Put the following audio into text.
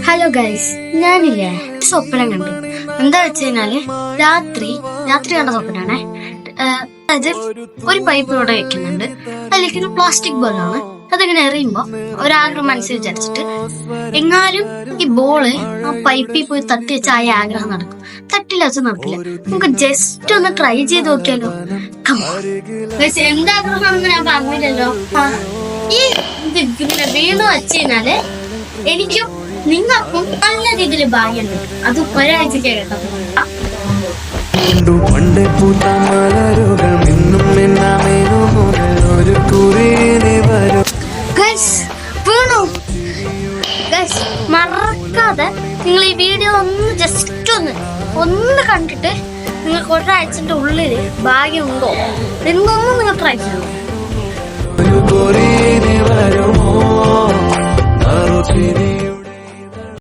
Hello guys, ഞാനില്ലേ സ്വപ്നം കണ്ടു. എന്താ വെച്ച് കഴിഞ്ഞാല് രാത്രി കണ്ട സ്വപ്നാണേ. അതായത് ഒരു പൈപ്പ് ഇവിടെ വെക്കുന്നുണ്ട്, അതിലേക്ക് ഒരു പ്ലാസ്റ്റിക് ബോളാണ്. അതിങ്ങനെ എറിയുമ്പോ ഒരാഗ്രഹം മനസ്സിൽ വിചാരിച്ചിട്ട് എങ്ങാലും ഈ ബോള് ആ പൈപ്പിൽ പോയി തട്ടി വെച്ച ആ ആഗ്രഹം നടക്കും. തട്ടില്ല വെച്ച് നടക്കില്ല. നമുക്ക് ജസ്റ്റ് ഒന്ന് ട്രൈ ചെയ്ത് നോക്കിയാലോ? എന്താഗ്രഹമാണെന്ന് ഞാൻ പറഞ്ഞില്ലല്ലോ. ഈ വീണ് വെച്ച് കഴിഞ്ഞാല് എനിക്കും നിങ്ങൾക്കും നല്ല രീതിയിൽ ഭാഗ്യമുണ്ട്. അത് ഒരാഴ്ചക്ക് കേട്ടോ. മറക്കാതെ നിങ്ങൾ ഈ വീഡിയോ ജസ്റ്റ് ഒന്ന് കണ്ടിട്ട് നിങ്ങൾക്ക് ഒരാഴ്ചന്റെ ഉള്ളില് ഭാഗ്യമുണ്ടോ എന്നൊന്നും നിങ്ങൾ ട്രൈ ചെയ്യണം.